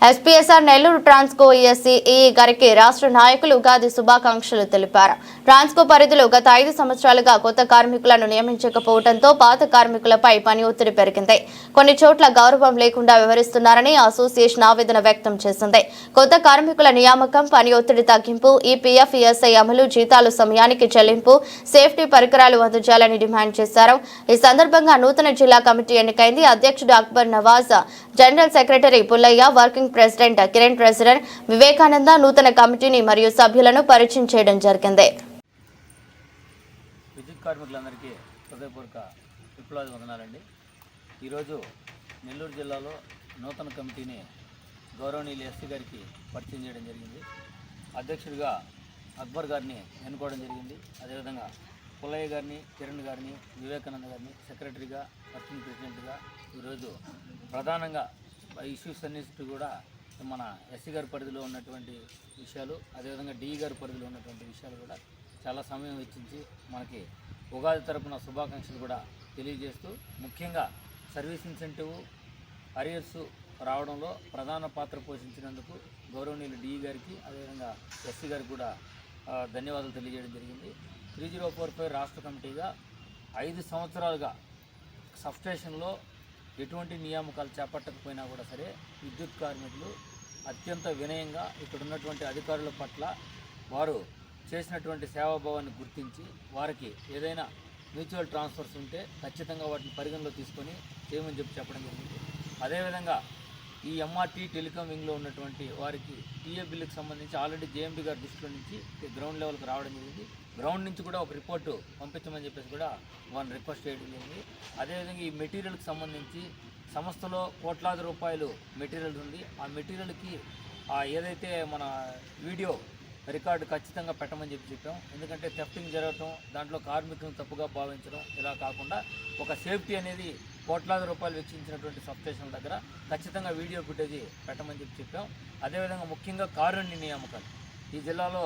SPSR Nellore Transco ESC గారికి రాష్ట్ర నాయకులు ఉగాది శుభాకాంక్షలు తెలిపారు. ట్రాన్స్కో పరిధిలో గత 5 సంవత్సరాలుగా కొత్త కార్మికులను నియమించకపోవడంతో పాత కార్మికులపై పని ఒత్తిడి పెరిగింది. కొన్ని చోట్ల గౌరవం లేకుండా వ్యవహరిస్తున్నారని అసోసియేషన్ ఆవేదన వ్యక్తం చేసింది. కొత్త కార్మికుల నియామకం, పని ఒత్తిడి తగ్గింపు, ఈపీఎఫ్, ఈఎస్ఐ అమలు, జీతాలు సమయానికి చెల్లింపు, సేఫ్టీ పరికరాలు అందజేయాలని డిమాండ్ చేశారు. ఈ సందర్భంగా నూతన జిల్లా కమిటీ ఎన్నికైంది. అధ్యక్షుడు Akbar Nawaz, general secretary Pullaiah, working president Kiran, president Vivekananda నూతన కమిటీని మరియు సభ్యులను పరిచయం చేయడం జరిగింది. విద్యుత్ కార్మికులందరికీ హృదయపూర్వక విప్లవాభివందనాలండి. ఈరోజు నెల్లూరు జిల్లాలో నూతన కమిటీని గౌరవనీయులు ఎస్సీ గారికి పరిచయం చేయడం జరిగింది. అధ్యక్షుడిగా అక్బర్ గారిని ఎన్నుకోవడం జరిగింది. అదేవిధంగా పుల్లయ్య గారిని, కిరణ్ గారిని, వివేకానంద గారిని సెక్రటరీగా, వర్కింగ్ ప్రెసిడెంట్గా ఈరోజు ప్రధానంగా ఇష్యూస్ అన్నిటి కూడా మన ఎస్సీ గారి పరిధిలో ఉన్నటువంటి విషయాలు, అదేవిధంగా డిఈ గారి పరిధిలో ఉన్నటువంటి విషయాలు కూడా చాలా సమయం వెచ్చించి మనకి ఉగాది తరపున శుభాకాంక్షలు కూడా తెలియజేస్తూ, ముఖ్యంగా సర్వీస్ ఇన్సెంటివ్, అరియర్స్ రావడంలో ప్రధాన పాత్ర పోషించినందుకు గౌరవనీయులు డిఈ గారికి, అదేవిధంగా ఎస్సీ గారికి కూడా ధన్యవాదాలు తెలియజేయడం జరిగింది. 3045 రాష్ట్ర కమిటీగా 5 సంవత్సరాలుగా సబ్స్టేషన్లో ఎటువంటి నియామకాలు చేపట్టకపోయినా కూడా సరే విద్యుత్ కార్మికులు అత్యంత వినయంగా ఇక్కడ ఉన్నటువంటి అధికారుల పట్ల వారు చేసినటువంటి సేవాభావాన్ని గుర్తించి వారికి ఏదైనా మ్యూచువల్ ట్రాన్స్ఫర్స్ ఉంటే ఖచ్చితంగా వాటిని పరిగణలో తీసుకొని చేయమని చెప్పడం జరిగింది. అదేవిధంగా ఈ ఎంఆర్టీ టెలికాం వింగ్లో ఉన్నటువంటి వారికి టీఏ బిల్లుకి సంబంధించి ఆల్రెడీ జేఎండీ గారి దృష్టిలో నుంచి గ్రౌండ్ లెవెల్కి రావడం జరిగింది. గ్రౌండ్ నుంచి కూడా ఒక రిపోర్టు పంపించమని చెప్పేసి కూడా వారిని రిక్వెస్ట్ చేయడం జరిగింది. అదేవిధంగా ఈ మెటీరియల్కి సంబంధించి సంస్థలో కోట్లాది రూపాయలు మెటీరియల్ ఉంది. ఆ మెటీరియల్కి ఏదైతే మన వీడియో రికార్డు ఖచ్చితంగా పెట్టమని చెప్పాం. ఎందుకంటే థెఫ్టింగ్ జరగటం, దాంట్లో కార్మికులను తప్పుగా భావించడం, ఇలా కాకుండా ఒక సేఫ్టీ అనేది కోట్లాది రూపాయలు వెచ్చించినటువంటి సబ్స్టేషన్ల దగ్గర ఖచ్చితంగా వీడియో ఫుటేజ్ పెట్టమని చెప్పాం. అదేవిధంగా ముఖ్యంగా కారుణ్య నియామకాలు ఈ జిల్లాలో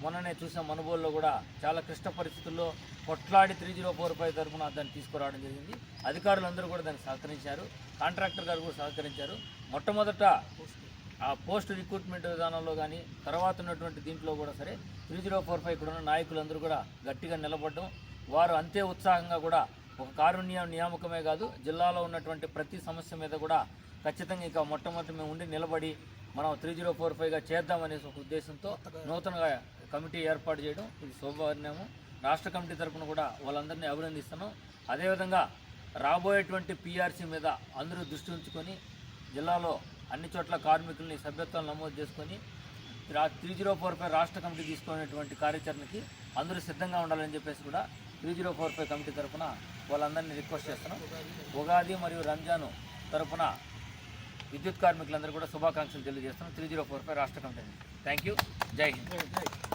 మొన్ననే చూసాం. మనుబోలులో కూడా చాలా క్లిష్ట పరిస్థితుల్లో కొట్లాడి 3045 తరఫున దాన్ని తీసుకురావడం జరిగింది. అధికారులందరూ కూడా దానికి సహకరించారు, కాంట్రాక్టర్ గారు కూడా సహకరించారు. మొట్టమొదట ఆ పోస్ట్ రిక్రూట్మెంట్ విధానంలో కానీ తర్వాత ఉన్నటువంటి దీంట్లో కూడా సరే 3045 ఇక్కడ ఉన్న నాయకులందరూ కూడా గట్టిగా నిలబడడం, వారు అంతే ఉత్సాహంగా కూడా ఒక కారుణ్య నియామకమే కాదు, జిల్లాలో ఉన్నటువంటి ప్రతి సమస్య మీద కూడా ఖచ్చితంగా ఇక మొట్టమొదటి మేము ఉండి నిలబడి మనం 3045గా చేద్దామనే ఒక ఉద్దేశంతో నూతనంగా కమిటీ ఏర్పాటు చేయడం ఇది శుభపరిణామం. రాష్ట్ర కమిటీ తరఫున కూడా వాళ్ళందరినీ అభినందిస్తున్నాం. అదేవిధంగా రాబోయేటువంటి పీఆర్సీ మీద అందరూ దృష్టి ఉంచుకొని జిల్లాలో అన్ని చోట్ల కార్మికుల్ని సభ్యత్వాలు నమోదు చేసుకొని 3045 రాష్ట్ర కమిటీ తీసుకునేటువంటి కార్యాచరణకి అందరూ సిద్ధంగా ఉండాలని చెప్పేసి కూడా 3045 కమిటీ తరఫున వాళ్ళందరినీ రిక్వెస్ట్ చేస్తున్నాం. ఉగాది మరియు రంజాను తరఫున విద్యుత్ కార్మికులందరూ కూడా శుభాకాంక్షలు తెలియజేస్తున్నాం 3045 రాష్ట్ర కమిటీ. Thank you. జై హింద్.